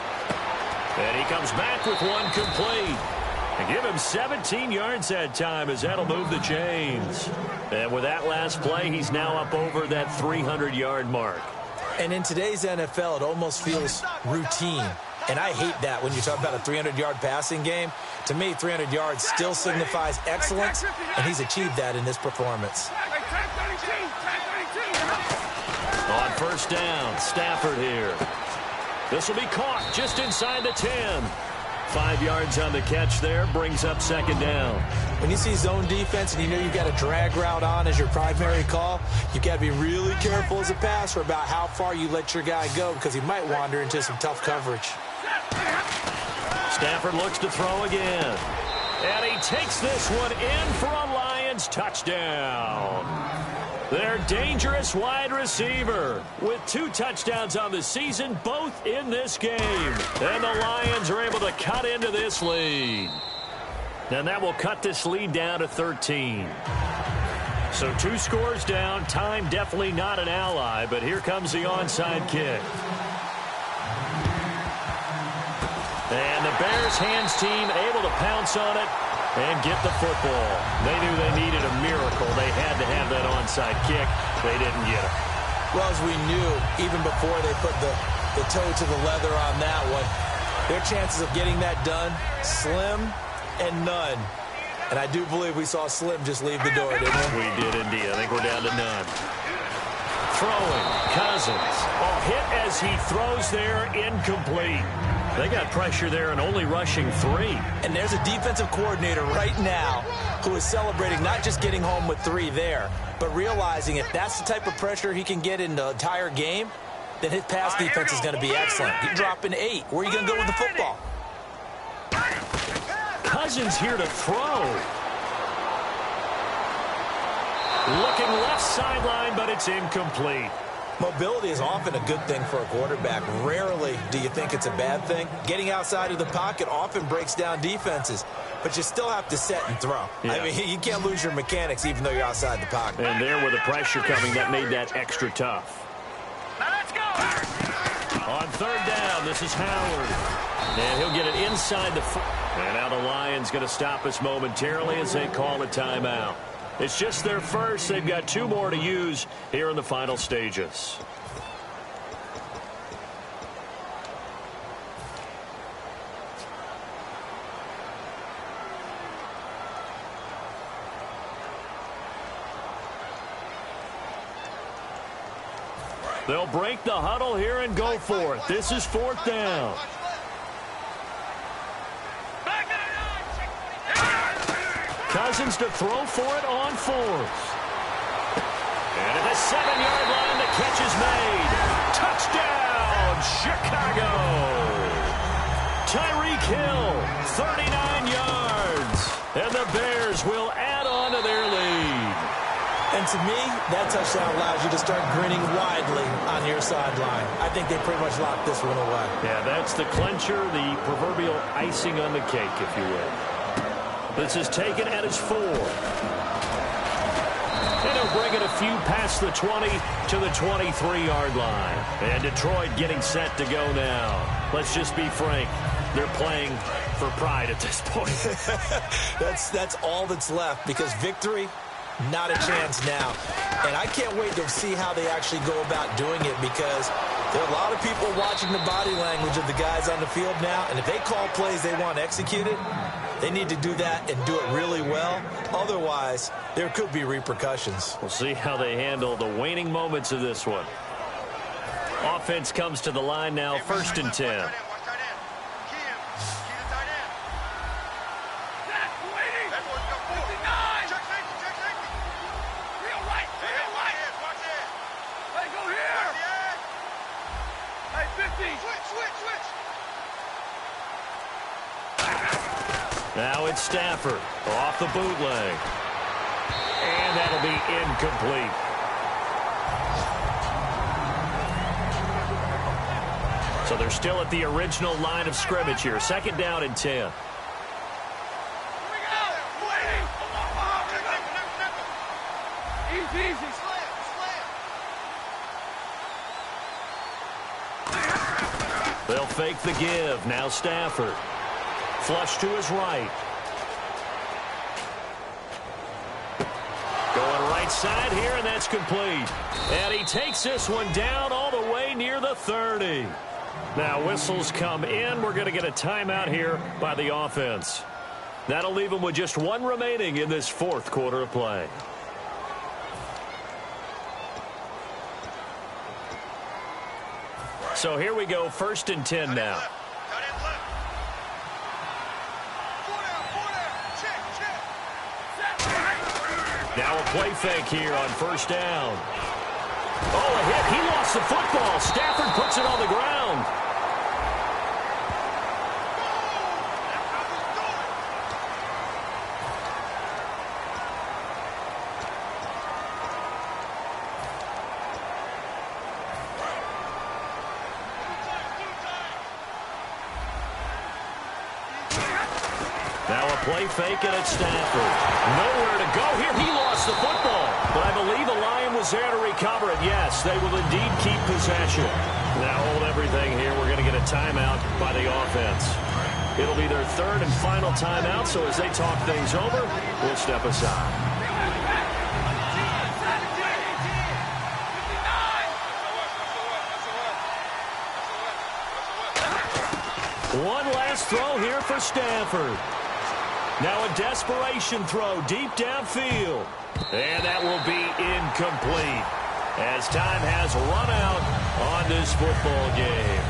And he comes back with one complete. And give him 17 yards that time as that'll move the chains. And with that last play, he's now up over that 300-yard mark. And in today's NFL, it almost feels routine. And I hate that when you talk about a 300-yard passing game. To me, 300 yards still signifies excellence, and he's achieved that in this performance. On first down, Stafford here. This will be caught just inside the 10. 5 yards on the catch there, brings up second down. When you see zone defense and you know you've got a drag route on as your primary call, you've got to be really careful as a passer about how far you let your guy go because he might wander into some tough coverage. Stafford looks to throw again. And he takes this one in for a Lions touchdown. Their dangerous wide receiver with 2 touchdowns on the season, both in this game. And the Lions are able to cut into this lead. And that will cut this lead down to 13. So 2 scores down. Time definitely not an ally, but here comes the onside kick. And the Bears hands team able to pounce on it and get the football. They knew they needed a miracle. They had to have that onside kick. They didn't get it. Well, as we knew, even before they put the toe to the leather on that one, their chances of getting that done, slim and none. And I do believe we saw Slim just leave the door, didn't we? We did indeed. I think we're down to none. Throwing. Cousins. Oh, hit as he throws there. Incomplete. They got pressure there and only rushing 3. And there's a defensive coordinator right now who is celebrating not just getting home with 3 there, but realizing if that's the type of pressure he can get in the entire game, then his pass defense is going to be excellent. You're dropping 8. Where are you going to go with the football? Cousins here to throw. Looking left sideline, but it's incomplete. Mobility is often a good thing for a quarterback. Rarely do you think it's a bad thing. Getting outside of the pocket often breaks down defenses, but you still have to set and throw. Yeah. I mean, you can't lose your mechanics even though you're outside the pocket. And there with the pressure coming, that made that extra tough. Now let's go. On third down, this is Howard. And he'll get it inside the... And now the Lions going to stop us momentarily as they call a timeout. It's just their first. They've got 2 more to use here in the final stages. They'll break the huddle here and go for it. This is 4th down. Cousins to throw for it on 4th. And at the 7-yard line, the catch is made. Touchdown, Chicago. Tyreek Hill, 39 yards. And the Bears will add on to their lead. And to me, that touchdown allows you to start grinning widely on your sideline. I think they pretty much locked this one away. Yeah, that's the clincher, the proverbial icing on the cake, if you will. This is taken at his 4. And he'll bring it a few past the 20 to the 23-yard line. And Detroit getting set to go now. Let's just be frank. They're playing for pride at this point. That's all that's left because victory, not a chance now. And I can't wait to see how they actually go about doing it because there are a lot of people watching the body language of the guys on the field now. And if they call plays they want executed, they need to do that and do it really well. Otherwise, there could be repercussions. We'll see how they handle the waning moments of this one. Offense comes to the line now, 1st and 10. Now it's Stafford off the bootleg. And that'll be incomplete. So they're still at the original line of scrimmage here. 2nd down and 10. They'll fake the give. Now Stafford. Flush to his right. Going right side here, and that's complete. And he takes this one down all the way near the 30. Now whistles come in. We're going to get a timeout here by the offense. That'll leave them with just 1 remaining in this 4th quarter of play. So here we go, 1st and 10 now. Now a play fake here on 1st down. Oh, a hit. He lost the football. Stafford puts it on the ground. Now a play fake and it's Stafford. Nowhere to go here. He lost the football. But I believe a Lion was there to recover it. Yes, they will indeed keep possession. Now hold everything here. We're going to get a timeout by the offense. It'll be their 3rd and final timeout, so as they talk things over, we'll step aside. One last throw here for Stafford. Now a desperation throw deep downfield. And that will be incomplete. as time has run out on this football game.